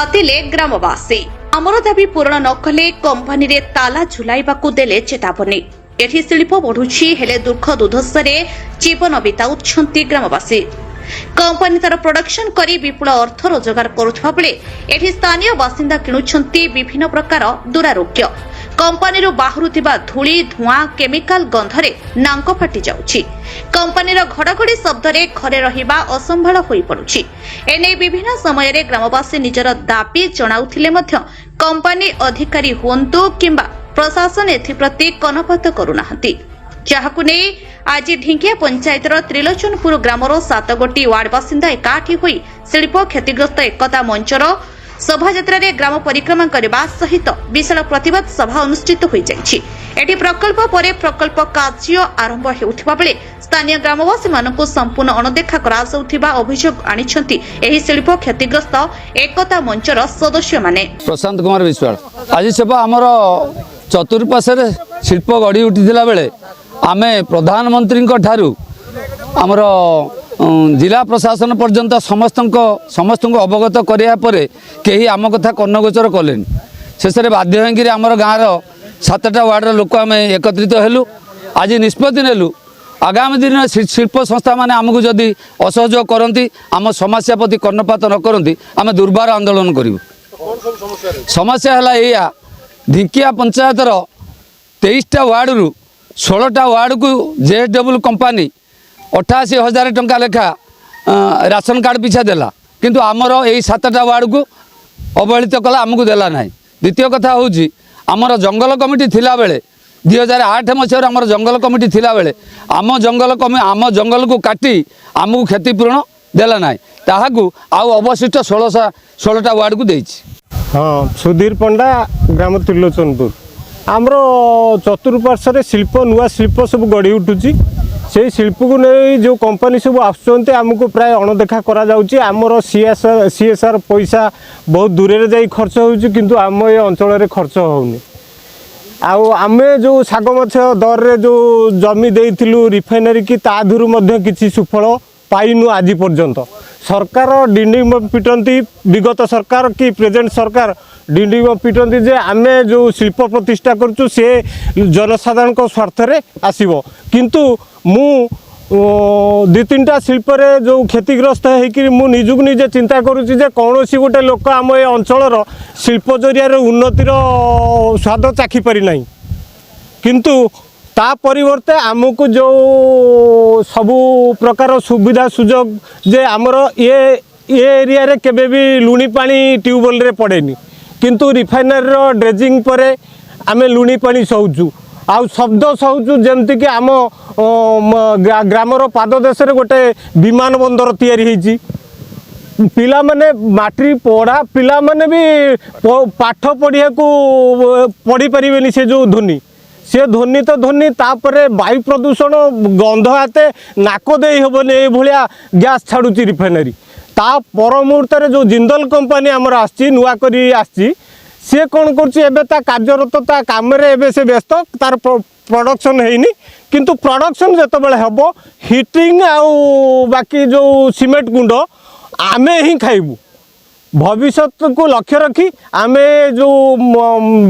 तातिले ग्रामवासी आमर दाबी पूरण न कले कंपानी रे ताला झुलाइबाकू देले चेतावनी। एठी शिल्प बढ़ुछि हेले दुख दुर्दशारे जीवन बिताउछन्ति ग्रामवासी। कंपानी तार प्रोडक्शन करी विपुल अर्थ रोजगार करुवा बेले एठी स्थानीय बासिंदा किणुछन्ति विभिन्न प्रकार दुरारोग्य। कंपानी बाहुरुथिबा धूली धुआं केमिकाल गंधरे नांक फाटी जाउछि। कंपानीर घड़घड़ी शब्दरे घरे रहिबा असंभाळ होई पडुछि। एने विभिन्न समय रे ग्रामवासी निजर दाबी जणाउथिले मध्य कंपानी अधिकारी हुंतु किंबा प्रशासन एथिप्रति कनपत करुनाहंती। जहाकु नै आज ढिंकिया पंचायतर त्रिलोचनपुर ग्रामर 7 गोटी वार्ड बासिंदा एकाठी होई शिल्प क्षतिग्रस्त एकता मंचर शोभायात्रा रे ग्राम परिक्रमा करबा सहित विशाल प्रतिवाद सभा अनुष्ठित होई जायछि। एठी प्रकल्प परे प्रकल्प कार्य आरंभ हेउथिबा बेले स्थानीय ग्रामवासी मानकु संपूर्ण अणदेखा करा जाउथिबा अभियोग आनिछंती एही शिल्प क्षतिग्रस्त एकता मंचर सदस्य माने। प्रशांत कुमार विश्वाल आज सेबा हमर चतुर्पार्श्वे शिल्प गढ़ी उठिथिला बेले आमे प्रधानमंत्री ठारू आमर जिला प्रशासन पर्यंत समस्त को अवगत कराया परे कहीं आम कथा कर्णगोचर कले शेष बाध्य होकर आमर गाँव 7टा वार्डर लोक आम एकत्रित हेलु। आज निष्पत्ति नेलु आगामी दिन शिल्प संस्था माने आमको जदि असहयोग करती आम समस्या प्रति कर्णपात न करती आम दुर्बार आंदोलन करूँ। समस्या है या ढिंकिया पंचायतर 23टा वार्ड रु 16टा वार्ड को JSW कंपानी 88,000 टंका लेखा राशन कार्ड पिछा देला किंतु आमर यही 7टा वार्ड को अवहेलित कला आमको देला ना। द्वितीय कथा हूँ आमर जंगल कमिटी थिला बेले 2008 मसीह आमर जंगल कमिटी थिला बेले आम जंगल को काटी आमको क्षतिपूरण देला ना ताहाकू आउ अवशिष्ट 16टा वार्ड को देछि। हाँ सुधीर पंडा ग्राम त्रिलोचनपुर आमर चतुर्पार्श्वे शिल्प नुआ शिल्प सब गढ़ी उठुची से शिल्प को नहीं जो कंपनी सब आसुँच आमको प्राय अणदेखा आमर CSR पैसा बहुत दूर जा खर्च होची किंतु आम ये अंचल खर्च होनी। आमे जो साग माछ दर रे जो जमी देइथिलु रिफाइनरी की ताधुरु मध्य किछि सुफल पाइनु आज पर्यंत। सरकार डिंडिंग पिटंती विगत सरकार कि प्रेजेंट सरकार डिंडिंग पिटंती जे आमे जो शिल्प प्रतिष्ठा करछु से जनसाधारण को स्वार्थ रे आसीबो किंतु मु 2-3टा शिल्प रे जो क्षतिग्रस्त है मु निजुक निजे चिंता करुच्ची जे कौन सी गोटे लोक आम ए अंचल शिल्प जरिया उन्नतिर स्वाद चाखी पारि नहीं किंतु ता परिवर्ते आमको जो सबु प्रकार सुविधा सुजोग जे आमर ये एरिया रे केबे भी लुणी पानी ट्यूबवेल रे पड़ेनी किंतु रिफाइनरी ड्रेजिंग परे आमे लुणी पानी सौचु आउ शब्द सौचु जमती कि आम ग्रामर पाददेश गोटे विमान बंदर तैयारी होइछि। पिला माने माट्री पढ़ा पिला माने भी पाठ पढ़िया को पढ़ी पारिबेनी से जो ध्वनि से ध्वनि तो ध्वनि तापरे वायु प्रदूषण गंध आते नाक दे हेबनी ए भलिया गैस छाड़ुची रिफाइनरी ता पर मुहूर्त जो जिंदल कंपानी आमर आसी नुआ करी आसी सी कौन कर कार्यरत ता काम रे से व्यस्त तार प्रोडक्शन हैनी किंतु प्रोडक्शन जत बेले हम हिटिंग आउ बाकी जो सीमेंट गुंड आमे ही खाइबू भविष्य को लक्ष्य रखी आमे जो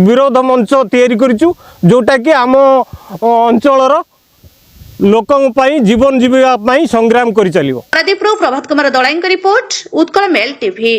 विरोध मंच तैयारी करिचु जोटा कि आम अंचलर लोकों पाई जीवन जीवा पाई संग्राम करि चलिबो। प्रदीप प्रभात कुमार दलाईंक रिपोर्ट उत्कल मेल टीवी।